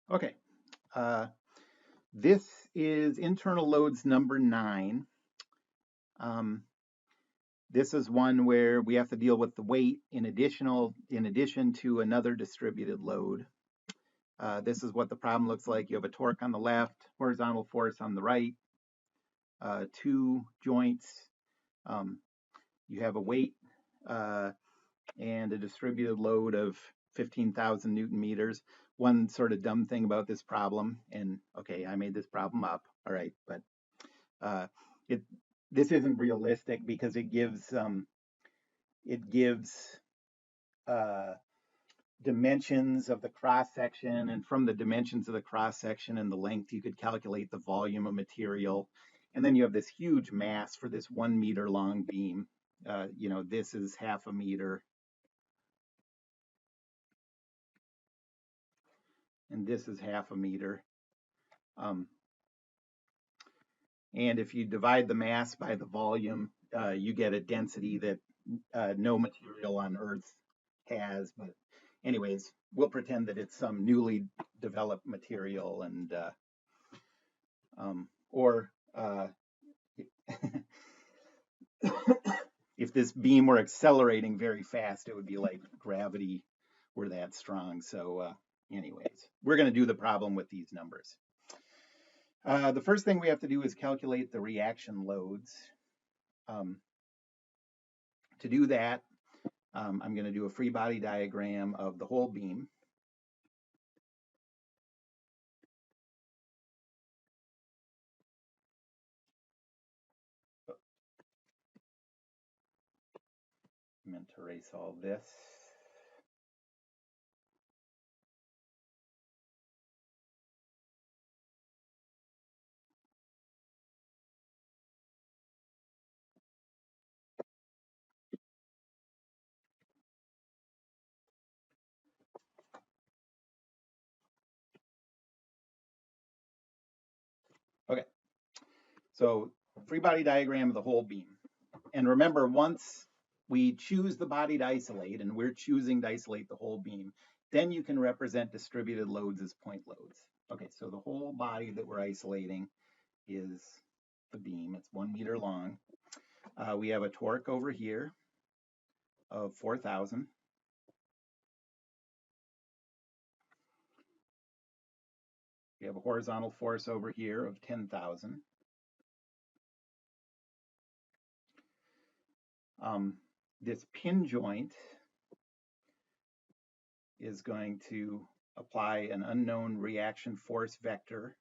Okay, this is internal loads number 9. Um, this is one where we have to deal with the weight in addition to another distributed load. This is what the problem looks like. You have a torque on the left, horizontal force on the right, two joints. Um, you have a weight uh, and a distributed load of 15,000 Newton meters. One sort of dumb thing about this problem, and okay, I made this problem up, all right, but uh, it this isn't realistic because it gives uh, dimensions of the cross section, and from the dimensions of the cross section and the length, you could calculate the volume of material, and then you have this huge mass for this 1 meter long beam. This is half a meter, and this is half a meter. Um, and if you divide the mass by the volume, you get a density that no material on Earth has. But anyways, we'll pretend that it's some newly developed material, and or if this beam were accelerating very fast, it would be like gravity were that strong. So anyways, we're going to do the problem with these numbers. The first thing we have to do is calculate the reaction loads. Um, to do that, I'm going to do a free body diagram of the whole beam. I meant to erase all this. Okay, so free body diagram of the whole beam. And remember, once we choose the body to isolate, and we're choosing to isolate the whole beam, then you can represent distributed loads as point loads. Okay, so the whole body that we're isolating is the beam. It's 1 meter long. We have a torque over here of 4,000. We have a horizontal force over here of 10,000. This pin joint is going to apply an unknown reaction force vector,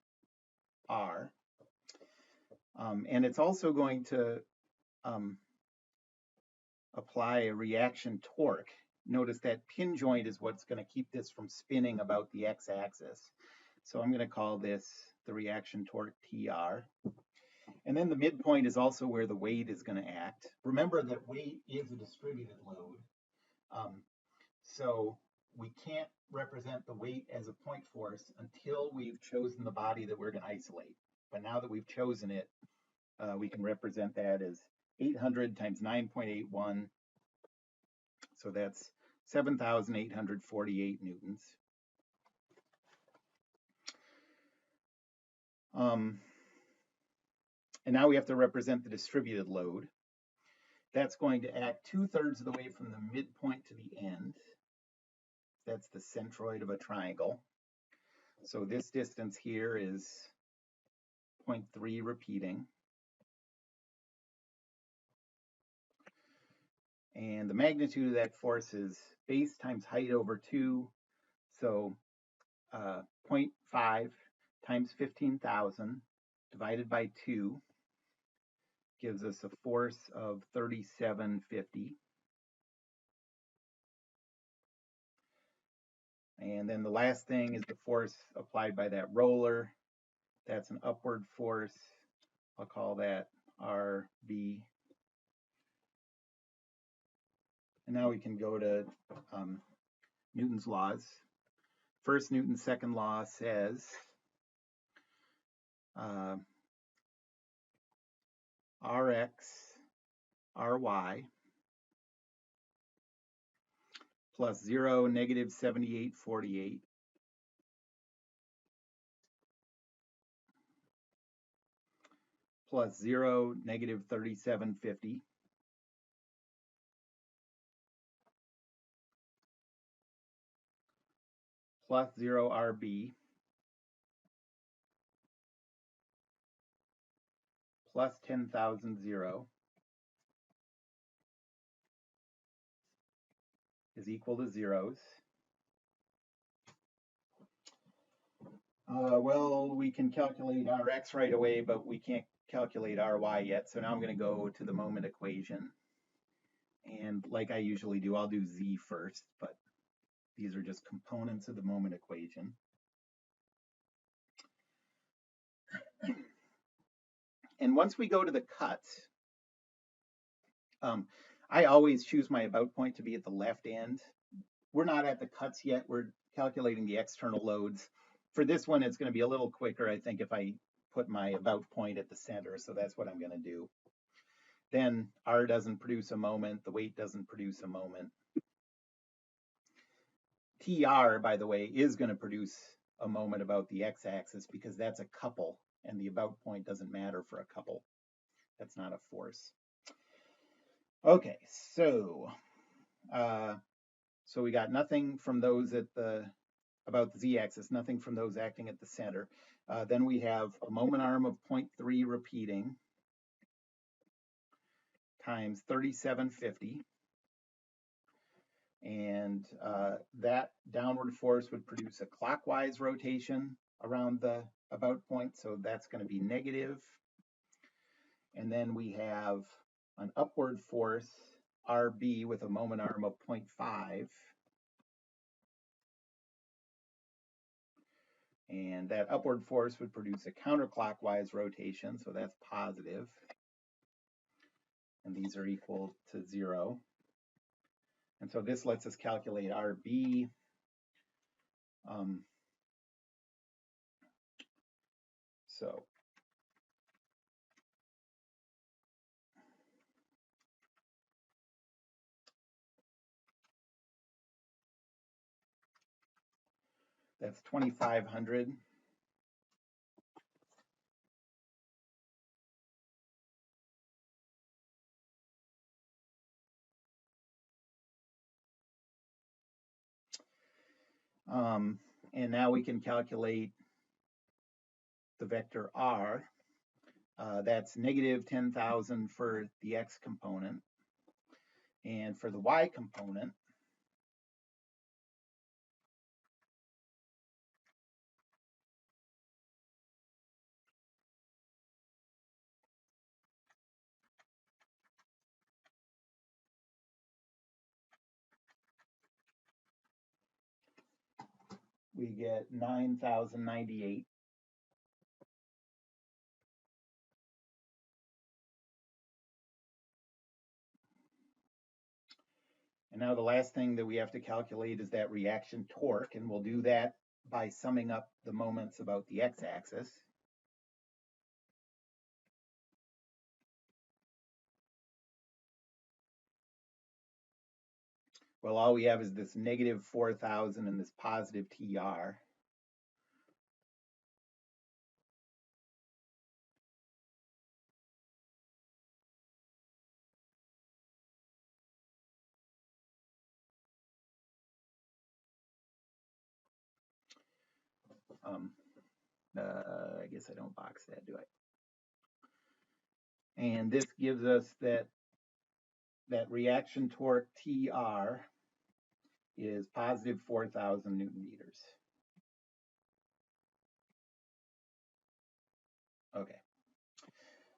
R. And it's also going to apply a reaction torque. Notice that pin joint is what's going to keep this from spinning about the x-axis. So I'm going to call this the reaction torque TR. And then the midpoint is also where the weight is going to act. Remember that weight is a distributed load. So we can't represent the weight as a point force until we've chosen the body that we're going to isolate. But now that we've chosen it, we can represent that as 800 times 9.81. So that's 7,848 newtons. And now we have to represent the distributed load. That's going to act 2/3 of the way from the midpoint to the end. That's the centroid of a triangle. So this distance here is 0.3 repeating. And the magnitude of that force is base times height over 2. So 0.5 times 15,000 divided by 2 gives us a force of 3750. And then the last thing is the force applied by that roller. That's an upward force. I'll call that RB. And now we can go to Newton's laws. First Newton's second law says Rx, Ry plus 0, negative 7848 plus 0, negative 3750. Plus 0 RB. Plus 10,000 0 is equal to zeros. Well, we can calculate Rx right away, but we can't calculate Ry yet. So now I'm going to go to the moment equation. And like I usually do, I'll do Z first, but these are just components of the moment equation. And once we go to the cuts, I always choose my about point to be at the left end. We're not at the cuts yet. We're calculating the external loads. For this one, it's going to be a little quicker, I think, if I put my about point at the center. So that's what I'm going to do. Then R doesn't produce a moment. The weight doesn't produce a moment. TR, by the way, is going to produce a moment about the x-axis because that's a couple, and the about point doesn't matter for a couple. That's not a force. Okay, so we got nothing from those at about the z-axis, nothing from those acting at the center. Then we have a moment arm of 0.3 repeating times 3750. And that downward force would produce a clockwise rotation around the about point, so that's going to be negative. And then we have an upward force, RB, with a moment arm of 0.5. And that upward force would produce a counterclockwise rotation, so that's positive. And these are equal to 0. And so this lets us calculate RB. So that's 2,500. And now we can calculate the vector R. That's negative 10,000 for the x component. And for the y component, we get 9,098. And now the last thing that we have to calculate is that reaction torque, and we'll do that by summing up the moments about the x-axis. Well, all we have is this negative 4,000 and this positive TR. I guess I don't box that, do I? And this gives us that reaction torque TR is positive 4,000 Newton meters. Okay.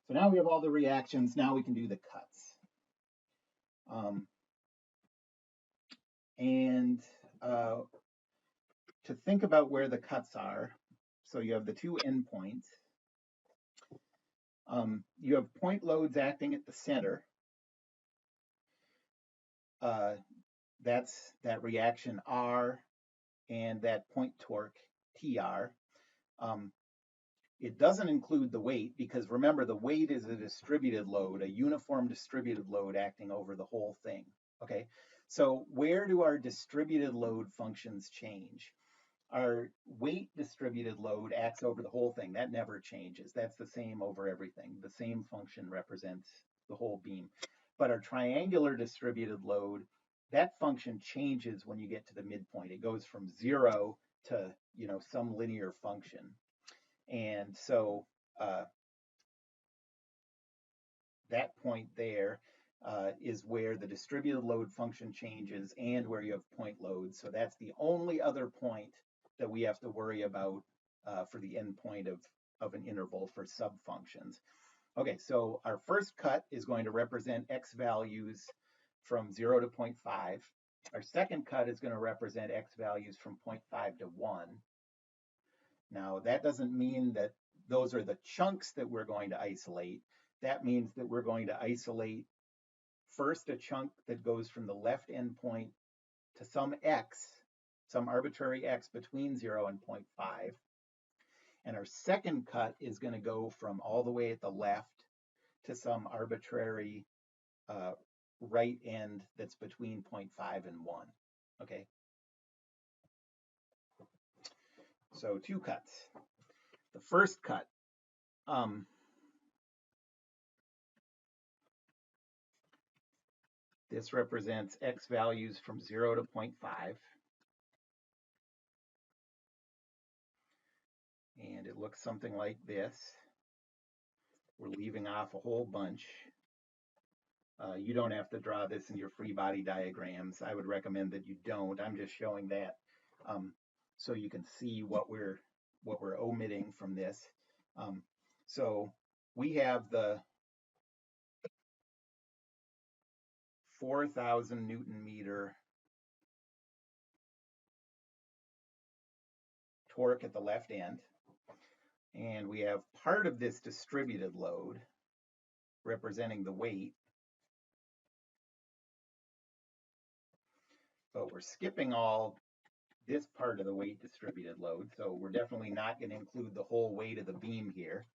So now we have all the reactions. Now we can do the cuts. To think about where the cuts are, so you have the two endpoints. You have point loads acting at the center. That's that reaction R and that point torque TR. It doesn't include the weight because remember the weight is a distributed load, a uniform distributed load acting over the whole thing. Okay, so where do our distributed load functions change? Our weight distributed load acts over the whole thing. That never changes. That's the same over everything. The same function represents the whole beam. But our triangular distributed load, that function changes when you get to the midpoint. It goes from 0 to, some linear function. And so that point there is where the distributed load function changes and where you have point loads. So that's the only other point that we have to worry about for the endpoint of an interval for subfunctions. Okay, so our first cut is going to represent x values from 0 to 0.5. Our second cut is going to represent x values from 0.5 to 1. Now, that doesn't mean that those are the chunks that we're going to isolate. That means that we're going to isolate first a chunk that goes from the left endpoint to some x, some arbitrary x between 0 and 0.5. And our second cut is going to go from all the way at the left to some arbitrary right end that's between 0.5 and 1. Okay? So 2 cuts. The first cut, this represents x values from 0 to 0.5. And it looks something like this. We're leaving off a whole bunch. You don't have to draw this in your free body diagrams. I would recommend that you don't. I'm just showing that so you can see what we're omitting from this. So we have the 4,000 Newton meter torque at the left end. And we have part of this distributed load representing the weight. But we're skipping all this part of the weight distributed load. So we're definitely not going to include the whole weight of the beam here.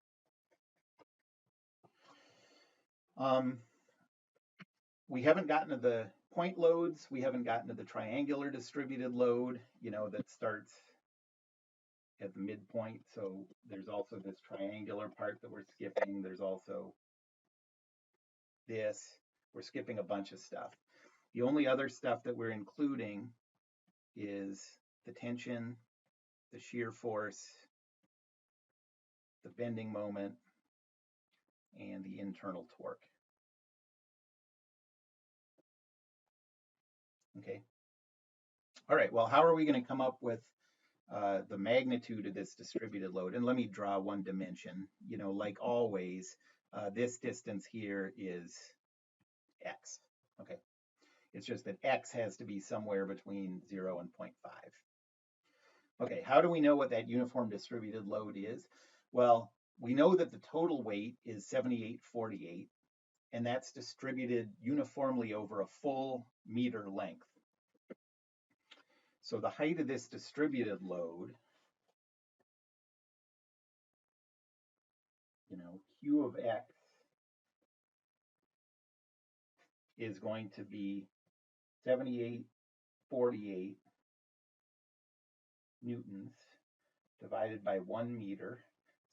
We haven't gotten to the point loads. We haven't gotten to the triangular distributed load, that starts at the midpoint. So there's also this triangular part that we're skipping. There's also this. We're skipping a bunch of stuff. The only other stuff that we're including is the tension, the shear force, the bending moment, and the internal torque. Okay. All right, well, how are we going to come up with the magnitude of this distributed load? And let me draw one dimension. Like always, this distance here is x. Okay. It's just that x has to be somewhere between 0 and 0.5. Okay, how do we know what that uniform distributed load is? Well, we know that the total weight is 7848, and that's distributed uniformly over a full meter length. So the height of this distributed load, Q of x is going to be 7848 newtons divided by 1 meter.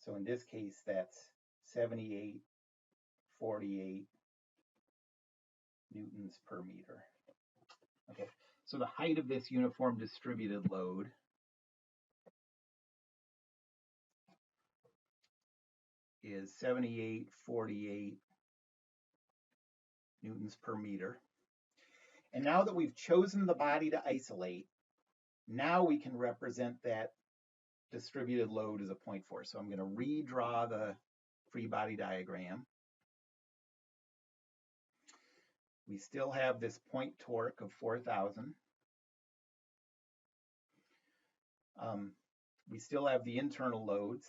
So in this case, that's 7848 newtons per meter. Okay, so the height of this uniform distributed load is 7848 newtons per meter. And now that we've chosen the body to isolate, now we can represent that distributed load as a point force. So I'm going to redraw the free body diagram. We still have this point torque of 4,000. We still have the internal loads.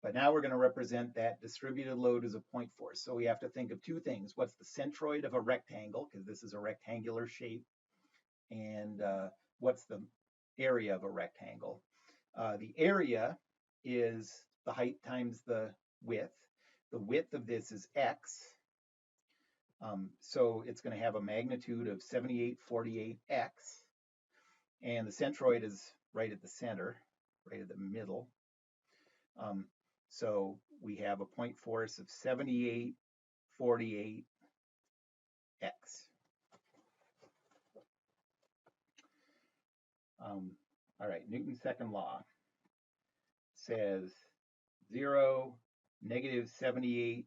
But now we're going to represent that distributed load as a point force. So we have to think of 2 things. What's the centroid of a rectangle, because this is a rectangular shape, and what's the area of a rectangle? The area is the height times the width. The width of this is x. So it's going to have a magnitude of 7848x. And the centroid is right at the center, right at the middle. So we have a point force of 7848x. All right, Newton's second law says 0, negative 7848x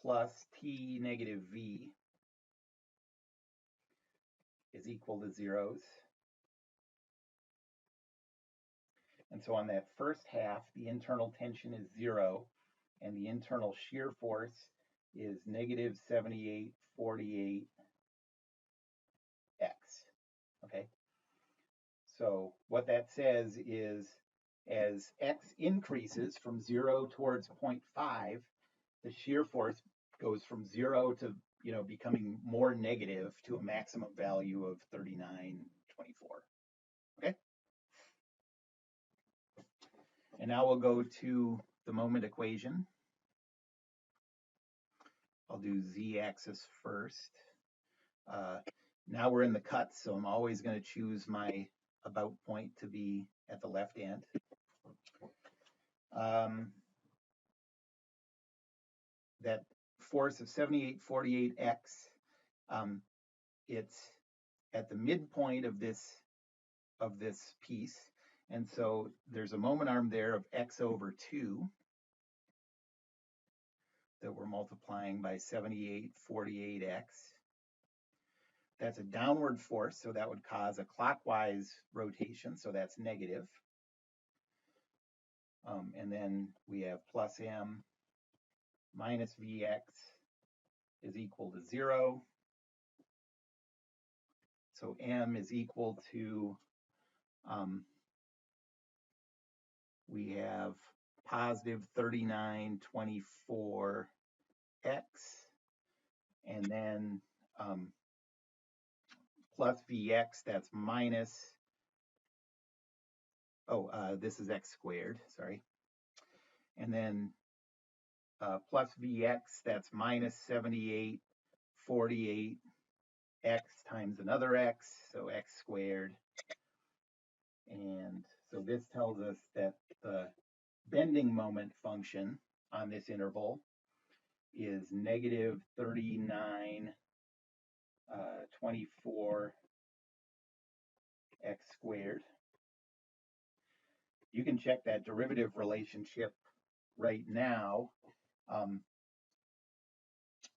plus t negative v is equal to zeros. And so on that first half, the internal tension is 0, and the internal shear force is negative 7848x. Okay? So what that says is as x increases from 0 towards 0.5, the shear force goes from 0 to becoming more negative to a maximum value of 3924. Okay? And now we'll go to the moment equation. I'll do z-axis first. Now we're in the cuts, so I'm always going to choose my about point to be at the left end. That force of 7848x, it's at the midpoint of this piece, and so there's a moment arm there of x over 2 that we're multiplying by 7848x. That's a downward force, so that would cause a clockwise rotation, so that's negative. And then we have plus m minus vx is equal to 0. So m is equal to, we have positive 3924x, and then plus vx, that's minus, this is x squared, sorry. And then plus vx, that's minus 7848x times another x, so x squared. And so this tells us that the bending moment function on this interval is negative 3924 x squared. You can check that derivative relationship right now.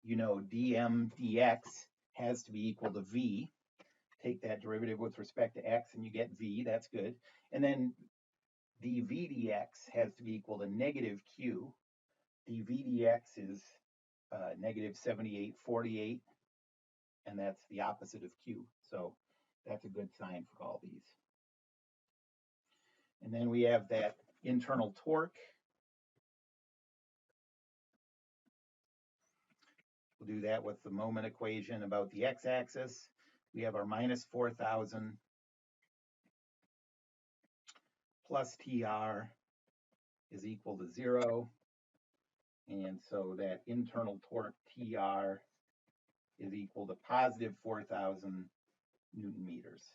Dm dx has to be equal to v. Take that derivative with respect to x and you get v, that's good. And then dv dx has to be equal to negative q. dv dx is negative 7848, and that's the opposite of q. So that's a good sign for all these. And then we have that internal torque. We'll do that with the moment equation about the x-axis. We have our minus 4,000 plus TR is equal to 0. And so that internal torque TR is equal to positive 4,000 Newton meters.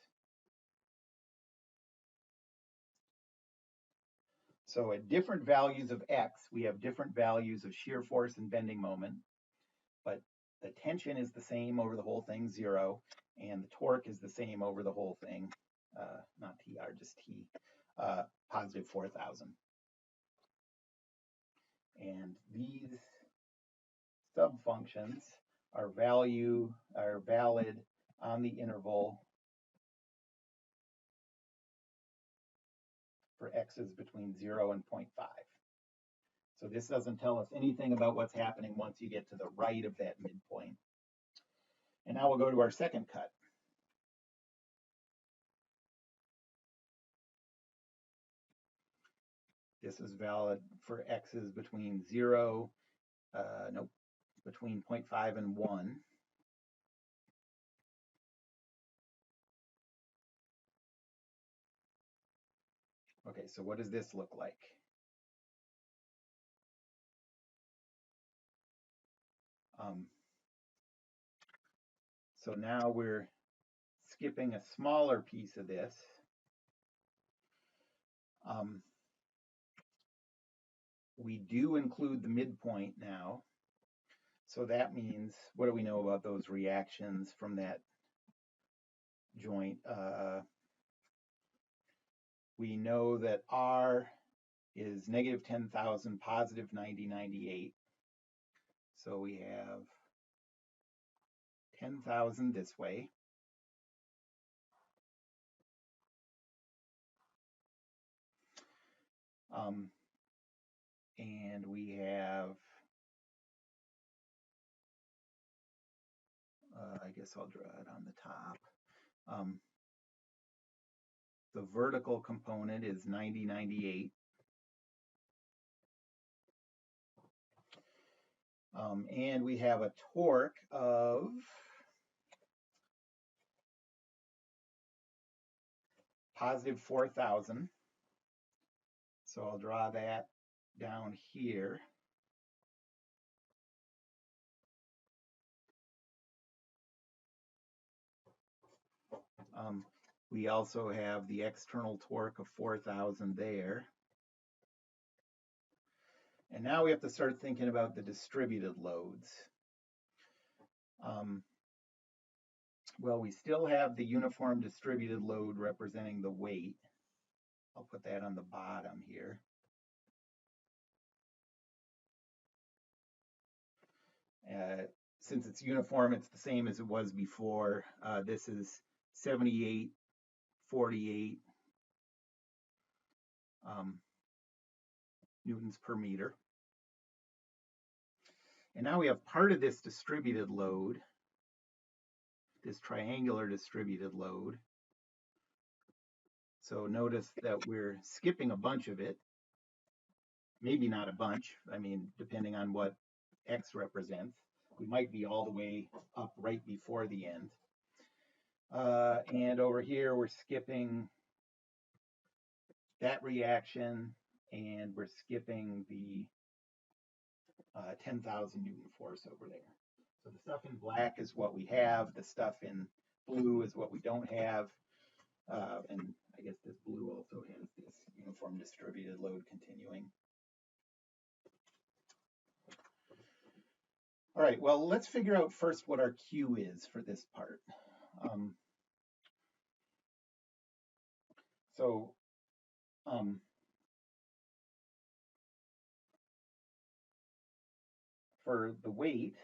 So at different values of x, we have different values of shear force and bending moment, but the tension is the same over the whole thing, 0, and the torque is the same over the whole thing, not TR, just T, positive 4,000. And these subfunctions are valid on the interval for x's between 0 and 0.5. So this doesn't tell us anything about what's happening once you get to the right of that midpoint. And now we'll go to our second cut. This is valid for x's between 0, between 0.5 and 1. Okay, so what does this look like? So now we're skipping a smaller piece of this. We do include the midpoint now. So that means, what do we know about those reactions from that joint? We know that R is negative 10,000, positive 9098. So we have 10,000 this way. And we have, I guess I'll draw it on the top. The vertical component is 9098. And we have a torque of positive 4,000. So I'll draw that down here. We also have the external torque of 4,000 there. And now we have to start thinking about the distributed loads. Well, we still have the uniform distributed load representing the weight. I'll put that on the bottom here. Since it's uniform, it's the same as it was before. This is 78, 48 newtons per meter. And now we have part of this distributed load, this triangular distributed load. So notice that we're skipping a bunch of it. Maybe not a bunch, I mean, depending on what X represents. We might be all the way up right before the end. And over here, we're skipping that reaction, and we're skipping the 10,000 Newton force over there. So the stuff in black is what we have. The stuff in blue is what we don't have. And I guess this blue also has this uniform distributed load continuing. All right, well, let's figure out first what our Q is for this part. For the weight,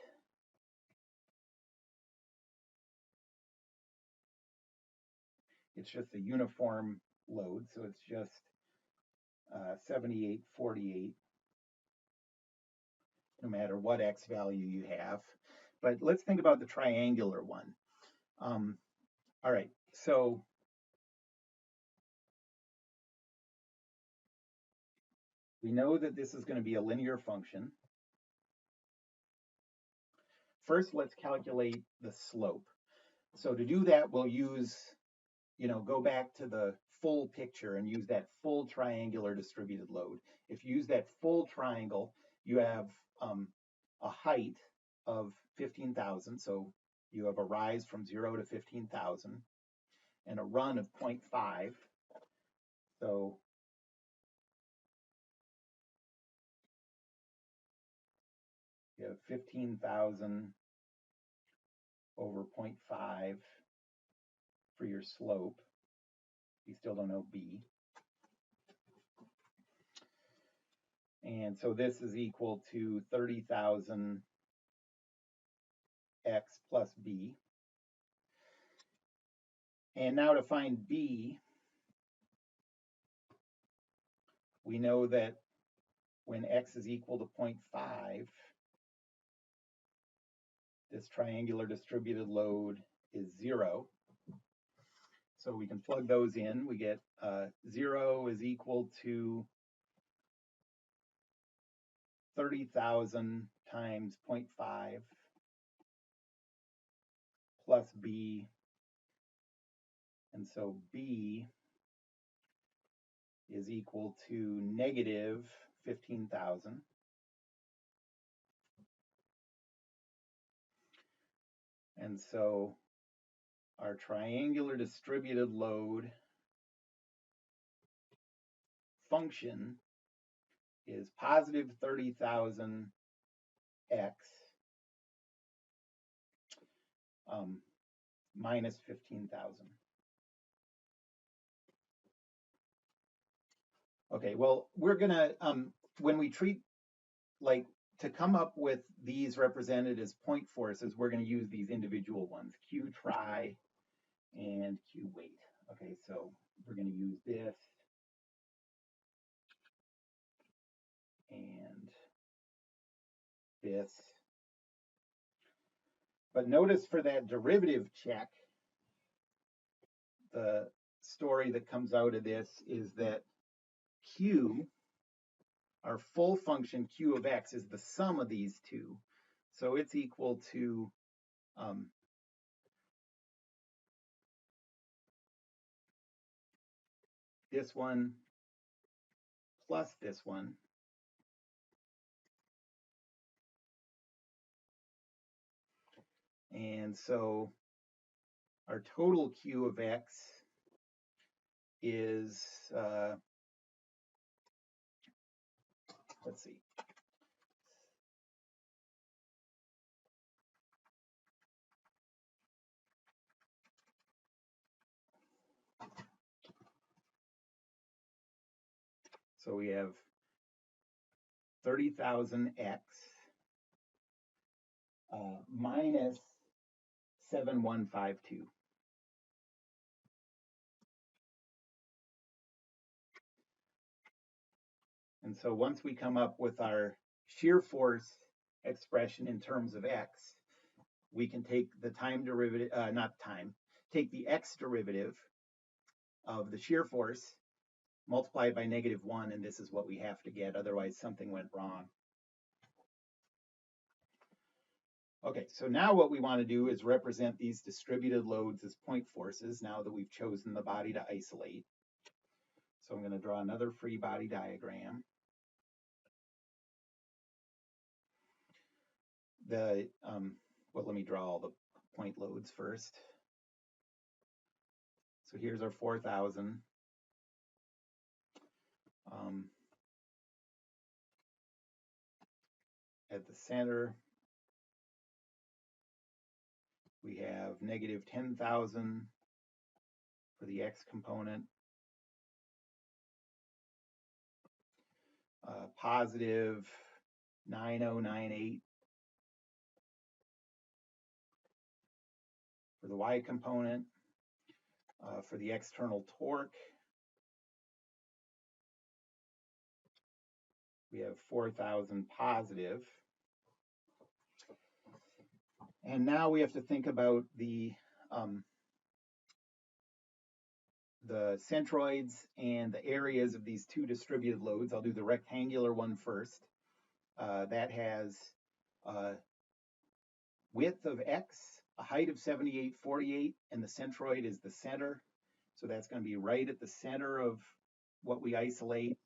it's just a uniform load, so it's just 7848, no matter what X value you have. But let's think about the triangular one. All right, so we know that this is going to be a linear function. First, let's calculate the slope. So to do that, we'll use, go back to the full picture and use that full triangular distributed load. If you use that full triangle, you have a height of 15,000. So you have a rise from 0 to 15,000 and a run of 0.5. So you have 15,000 over 0.5 for your slope. You still don't know B. And so this is equal to 30,000 X plus B. And now to find B, we know that when X is equal to 0.5, this triangular distributed load is 0. So we can plug those in. We get 0 is equal to 30,000 times 0.5 plus B. And so B is equal to negative 15,000. And so our triangular distributed load function is positive 30,000 x minus 15,000. Okay, well, we're gonna, when we treat, like, to come up with these represented as point forces, we're gonna use these individual ones, Q tri and Q weight. Okay, so we're gonna use this and this. But notice for that derivative check, the story that comes out of this is that Q, our full function Q of X, is the sum of these two. So it's equal to this one plus this one. And so our total Q of X is, let's see, so we have 30,000 X minus 7152. And so once we come up with our shear force expression in terms of X, we can take the time derivative, take the X derivative of the shear force, multiply it by -1, and this is what we have to get, otherwise something went wrong. Okay, so now what we want to do is represent these distributed loads as point forces now that we've chosen the body to isolate. So I'm going to draw another free body diagram. Well, let me draw all the point loads first. So here's our 4,000. At the center, we have negative 10,000 for the X component, positive 9098 for the Y component. For the external torque, we have 4,000 positive. And now we have to think about the centroids and the areas of these two distributed loads. I'll do the rectangular one first. That has width of X, a height of 7848, and the centroid is the center. So that's going to be right at the center of what we isolate.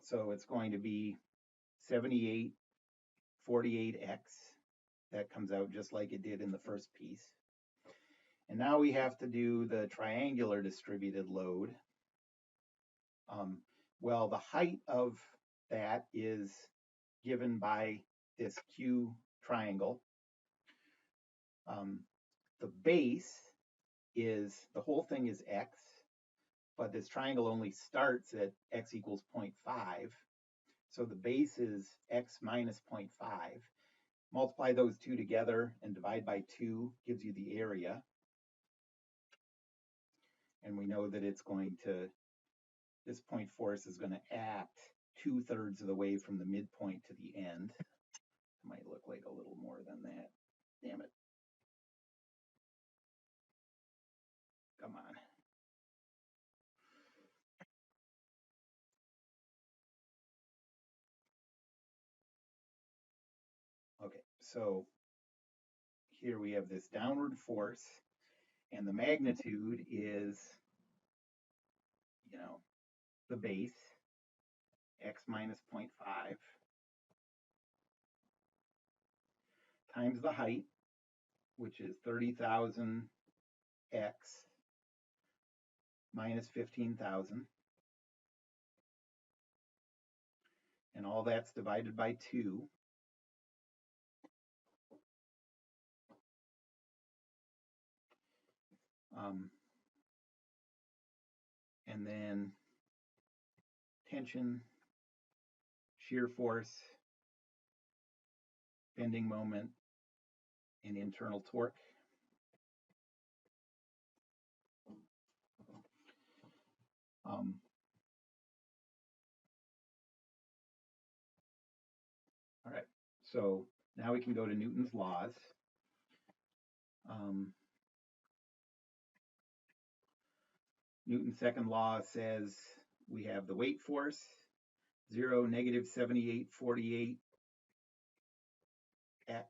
So it's going to be 7848X. That comes out just like it did in the first piece. And now we have to do the triangular distributed load. Well, the height of that is given by this Q triangle. The base is, the whole thing is X, but this triangle only starts at X equals 0.5. So the base is X minus 0.5. Multiply those two together and divide by 2 gives you the area. And we know that it's going to, this point force is going to act 2/3 of the way from the midpoint to the end. It might look like a little more than that. Damn it. Come on. Okay, so here we have this downward force, and the magnitude is, the base, x minus 0.5, times the height, which is 30,000 x minus 15,000. And all that's divided by 2. And then tension, shear force, bending moment, and internal torque. All right, so now we can go to Newton's laws. Newton's second law says we have the weight force, 0, negative 7848 x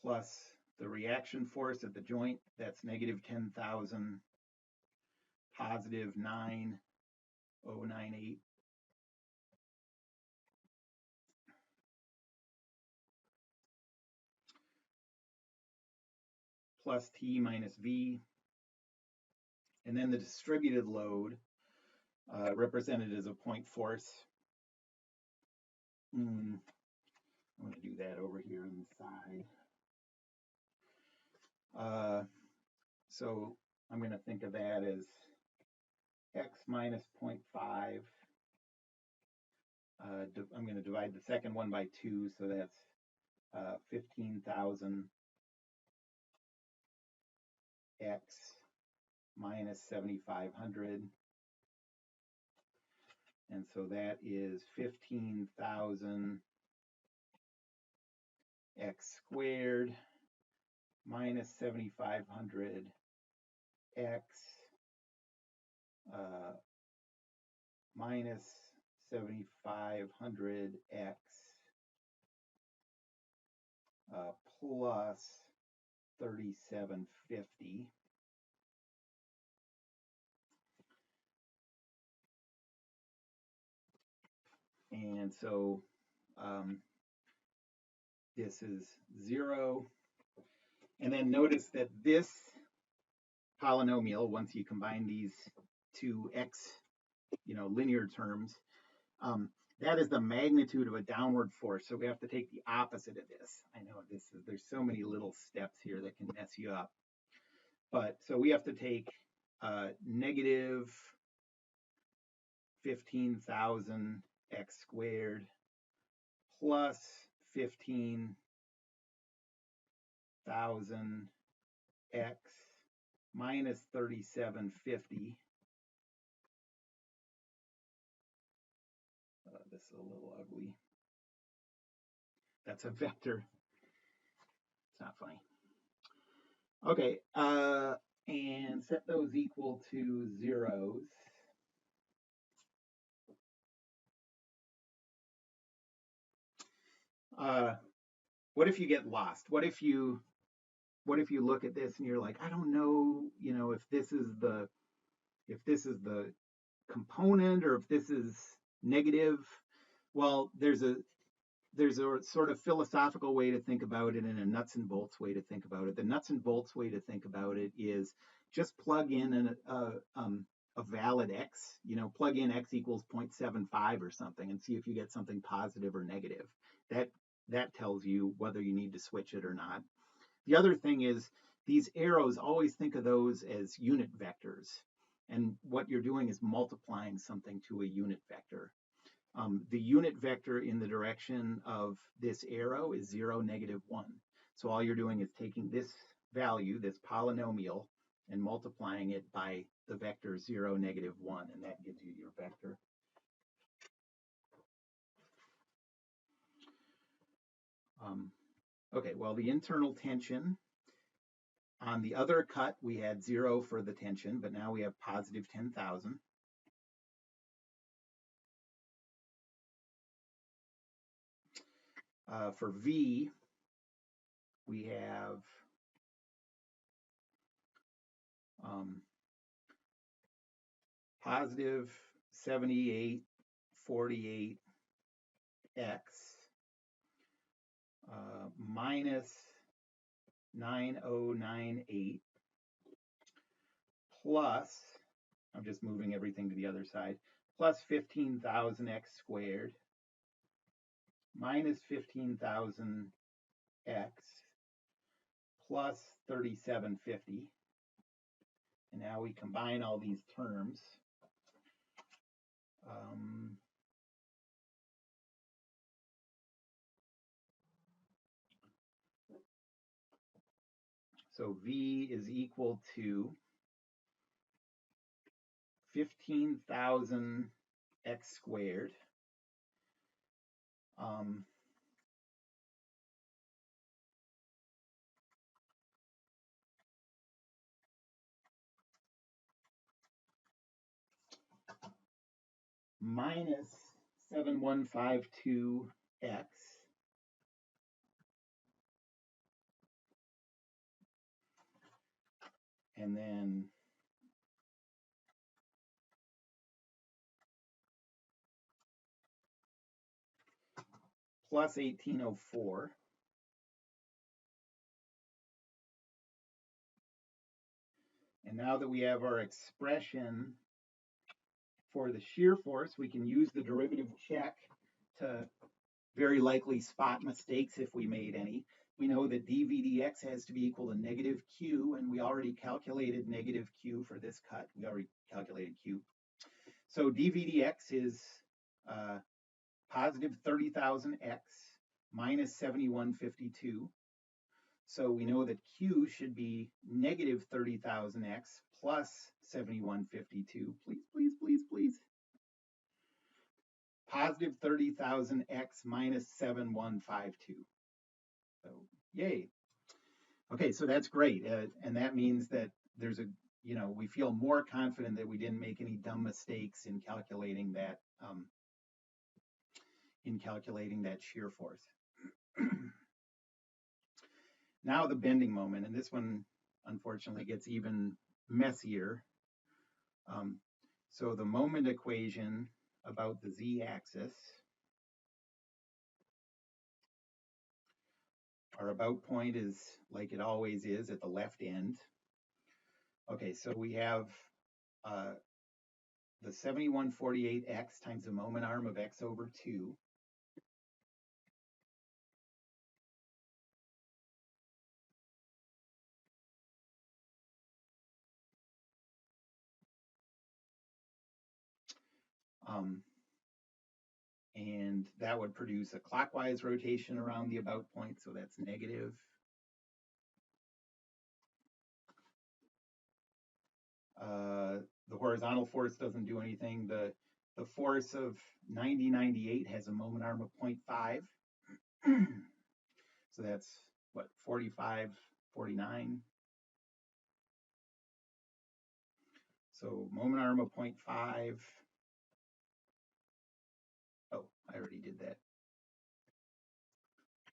plus the reaction force at the joint, that's negative 10,000, positive 9,098. Plus T minus V. And then the distributed load, represented as a point force. I'm going to do that over here on the side. So I'm going to think of that as x minus 0.5. I'm going to divide the second one by 2, so that's 15,000 x minus 7,500. And so that is 15,000 x squared minus 7,500 x minus 7,500 x plus 3,750. And so this is 0. And then notice that this polynomial, once you combine these two x, linear terms, that is the magnitude of a downward force. So we have to take the opposite of this. I know there's so many little steps here that can mess you up. But so we have to take negative 15,000 x squared plus 15,000 x minus 3,750. This is a little ugly. That's a vector. It's not funny. Okay, and set those equal to zeros. What if you get lost? What if you look at this and you're like, I don't know, if this is the component or if this is negative. Well, there's a sort of philosophical way to think about it and a nuts and bolts way to think about it. The nuts and bolts way to think about it is just plug in a valid x, plug in x equals 0.75 or something and see if you get something positive or negative. That tells you whether you need to switch it or not. The other thing is these arrows, always think of those as unit vectors. And what you're doing is multiplying something to a unit vector. The unit vector in the direction of this arrow is 0, negative 1. So all you're doing is taking this value, this polynomial, and multiplying it by the vector 0, negative 1, and that gives you your vector. Okay, well, the internal tension, on the other cut, we had 0 for the tension, but now we have positive 10,000. For V, we have positive 7848x minus 9098 plus, I'm just moving everything to the other side, plus 15,000x squared minus 15,000x plus 3750. And now we combine all these terms. So V is equal to 15,000x squared minus 7152x and then plus 1804. And now that we have our expression for the shear force, we can use the derivative check to very likely spot mistakes if we made any. We know that dV dx has to be equal to negative q, and we already calculated negative q for this cut. We already calculated q. So dV dx is positive 30,000x minus 7152. So we know that q should be negative 30,000x plus 7152. Please, please, please, please. Positive 30,000x minus 7152. So yay. Okay, so that's great. And that means that there's we feel more confident that we didn't make any dumb mistakes in calculating that shear force. Now the bending moment, and this one unfortunately gets even messier. So the moment equation about the z-axis, our about point is like it always is at the left end. Okay, so we have the 7148x times the moment arm of x over 2. And that would produce a clockwise rotation around the about point, so that's negative. The horizontal force doesn't do anything. The force of 9098 has a moment arm of 0.5. So that's what, 45, 49. So moment arm of 0.5. Oh, I already did that.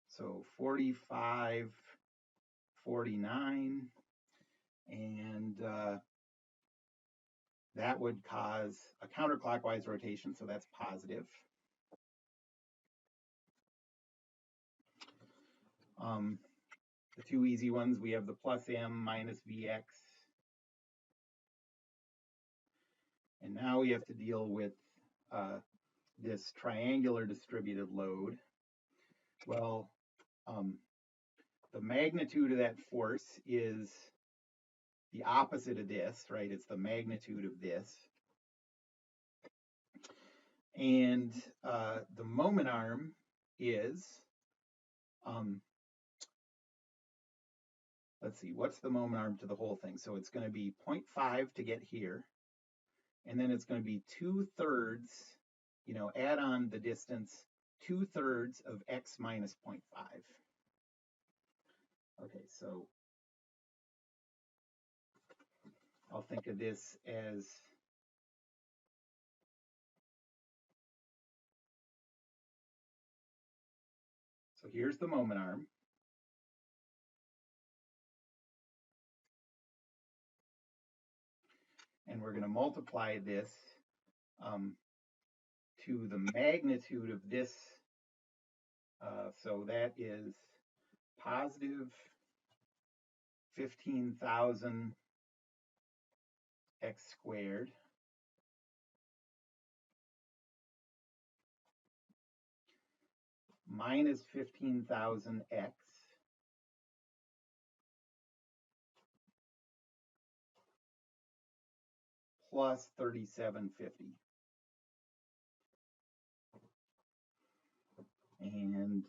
So 45, 49, and that would cause a counterclockwise rotation, so that's positive. The two easy ones, we have the plus m minus vx. And now we have to deal with this triangular distributed load. Well, the magnitude of that force is the opposite of this, right? It's the magnitude of this. And the moment arm is, let's see, what's the moment arm to the whole thing? So it's going to be 0.5 to get here. And then it's going to be 2/3, add on the distance, 2/3 of x minus 0.5. Okay, so I'll think of this as So here's the moment arm. And we're going to multiply this to the magnitude of this. So that is positive 15,000 x squared minus 15,000 x plus 3750. And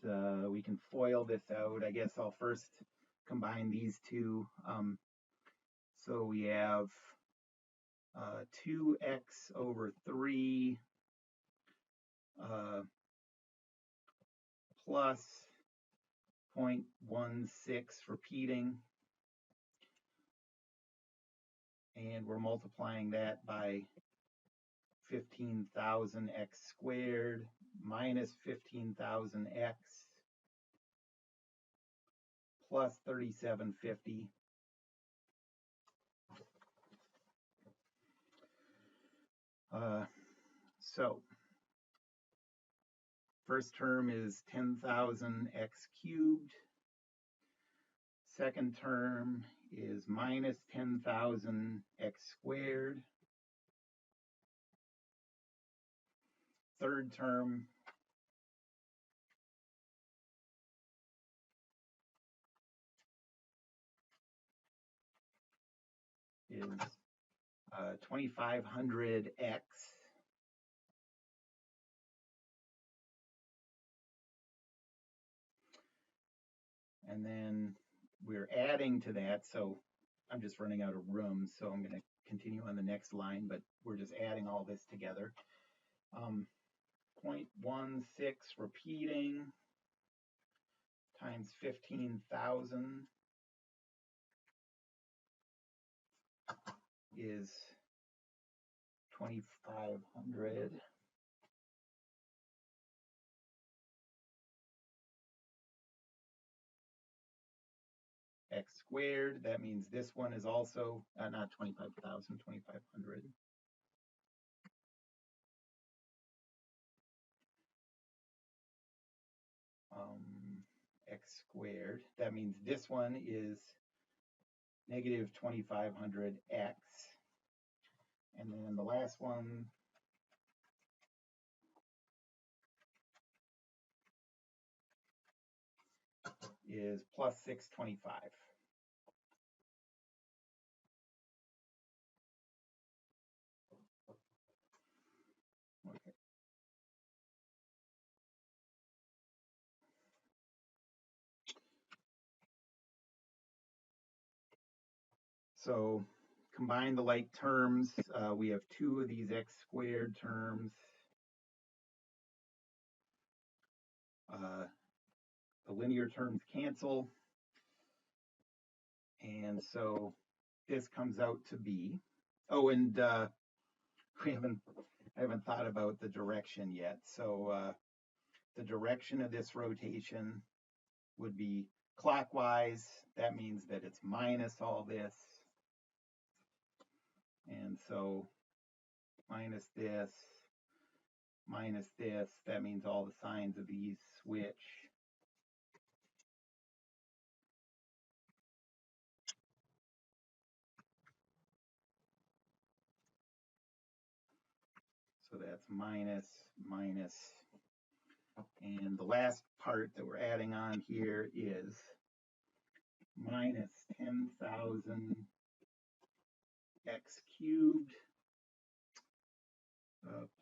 we can FOIL this out. I guess I'll first combine these two. So we have 2x over 3 plus 0.16 repeating. And we're multiplying that by 15,000 x squared minus 15,000 x plus 3750. So first term is 10,000 x cubed. Second term is minus 10,000 x squared. Third term is 2,500x. And then we're adding to that, so I'm just running out of room, so I'm going to continue on the next line, but we're just adding all this together. 0.16 repeating times 15,000 is 2,500. X squared, that means this one is also not 25,000, 2,500. X squared, that means this one is negative 2,500x. And then the last one is plus 625. Okay. So combine the like terms. We have two of these x squared terms. The linear terms cancel. And so this comes out to be, oh, and I haven't thought about the direction yet. So the direction of this rotation would be clockwise. That means that it's minus all this. And so minus this, that means all the signs of these switch. So that's minus, minus. And the last part that we're adding on here is minus 10,000 x cubed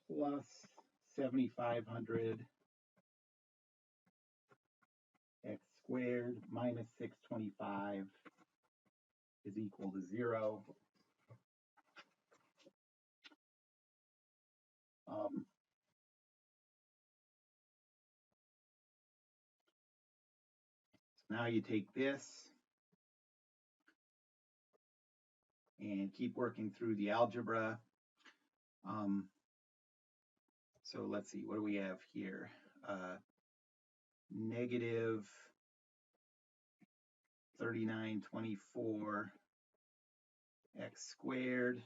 plus 7,500 x squared minus 625 is equal to 0. So now you take this and keep working through the algebra. So let's see, what do we have here? negative 3924 x squared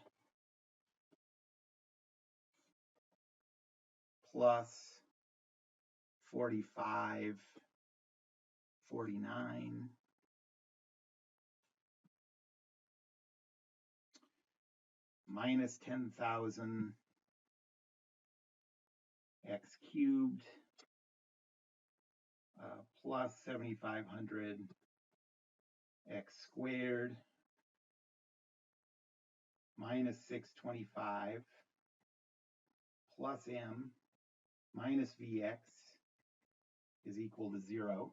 plus 4549 minus 10,000 x cubed plus 7,500 x squared minus 625 plus m minus vx is equal to 0.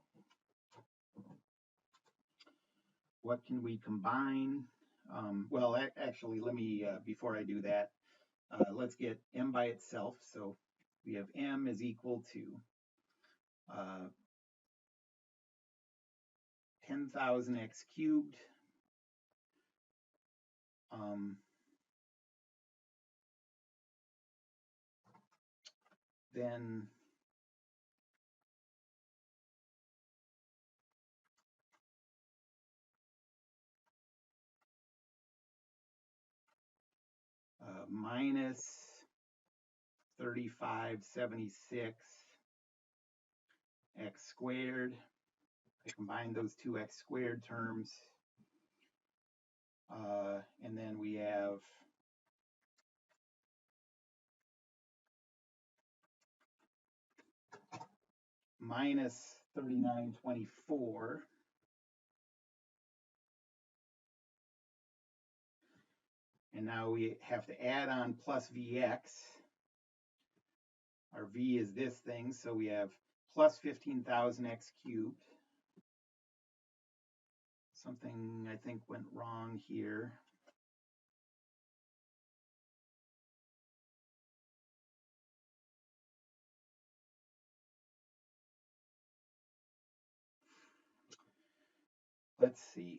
What can we combine? Well, actually, let me, before I do that, let's get m by itself. So we have m is equal to 10,000 x cubed then minus 3576 x squared. I combine those two x squared terms, and then we have minus 3924 and now we have to add on plus Vx. Our V is this thing, so we have plus 15,000 x cubed. Something I think went wrong here. Let's see.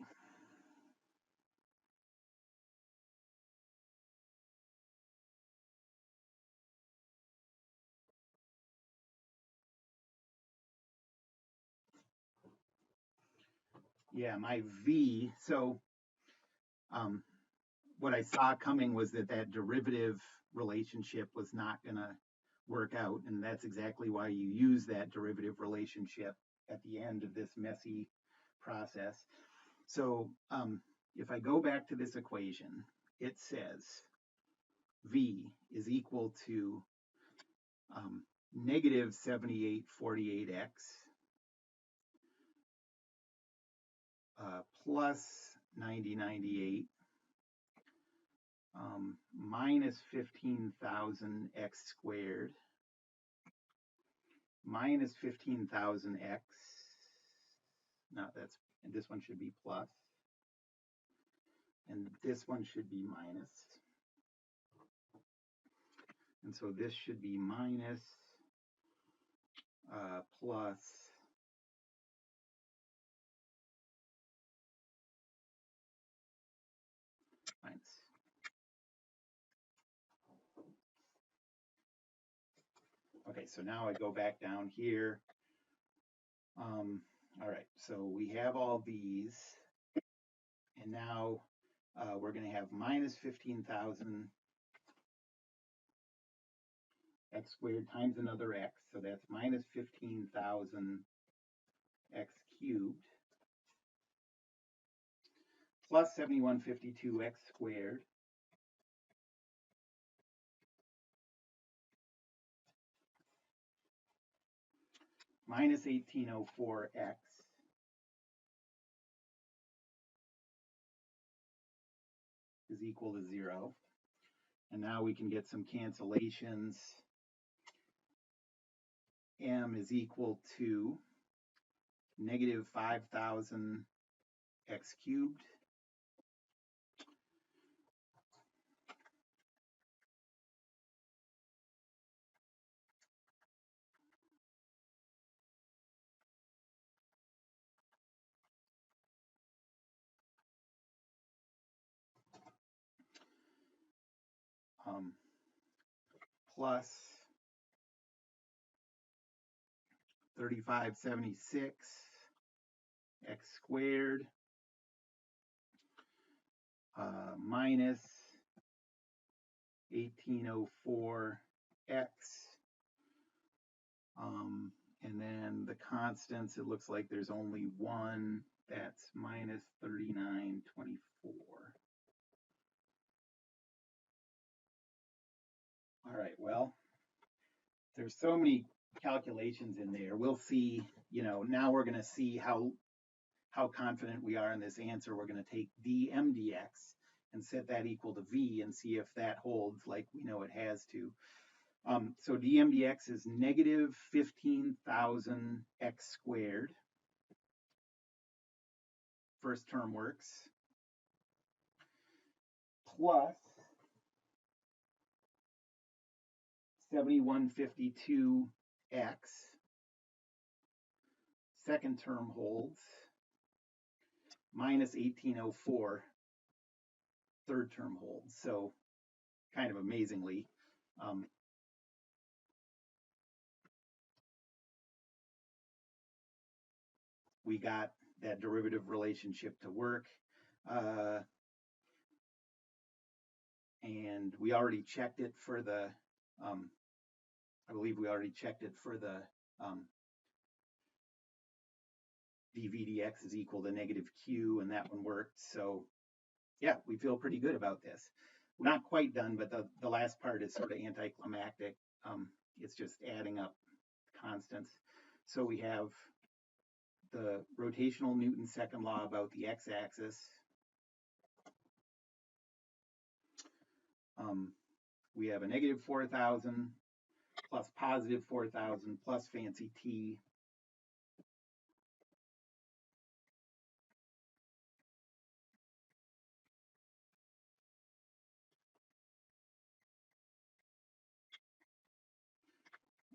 Yeah, my V, so what I saw coming was that derivative relationship was not going to work out, and that's exactly why you use that derivative relationship at the end of this messy process. So if I go back to this equation, it says V is equal to negative 7848x plus 9098 minus 15,000 x squared minus 15,000x. No, and this one should be plus, and this one should be minus. And so this should be minus plus minus. Okay, so now I go back down here. All right, so we have all these, and now we're going to have minus 15,000 x squared times another x, so that's minus 15,000 x cubed plus 7152 x squared minus 1804 x is equal to 0. And now we can get some cancellations. M is equal to negative 5,000 x cubed plus 3576 x squared minus 1804 x. And then the constants, it looks like there's only one, that's minus 3924. All right, well, there's so many calculations in there. We'll see, now we're going to see how confident we are in this answer. We're going to take dm dx and set that equal to v and see if that holds like we know it has to. So dm dx is negative 15,000 x squared. First term works. Plus 7152 x. Second term holds. Minus 1804. Third term holds. So kind of amazingly, we got that derivative relationship to work. And we already checked it for the, I believe we already checked it for the dv dx is equal to negative q, and that one worked. So yeah, we feel pretty good about this. We're not quite done, but the last part is sort of anticlimactic. It's just adding up constants. So we have the rotational Newton's second law about the x-axis. We have a negative 4,000 plus positive 4,000 plus fancy t.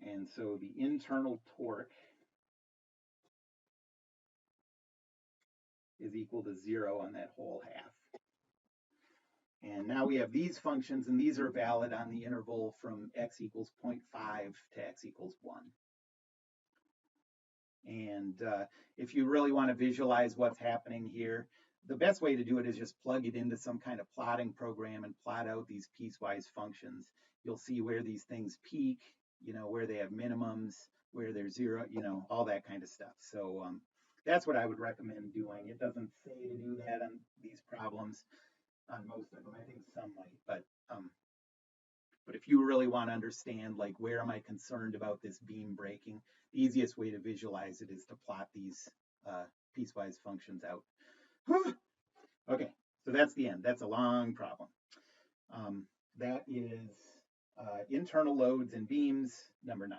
And so the internal torque is equal to 0 on that whole half. And now we have these functions, and these are valid on the interval from x equals 0.5 to x equals 1. And if you really want to visualize what's happening here, the best way to do it is just plug it into some kind of plotting program and plot out these piecewise functions. You'll see where these things peak, where they have minimums, where they're zero, all that kind of stuff. So that's what I would recommend doing. It doesn't say to do that on these problems, on most of them. I think some might, but if you really want to understand, like, where am I concerned about this beam breaking, the easiest way to visualize it is to plot these piecewise functions out. Okay, so that's the end. That's a long problem. That is internal loads and beams, number 9.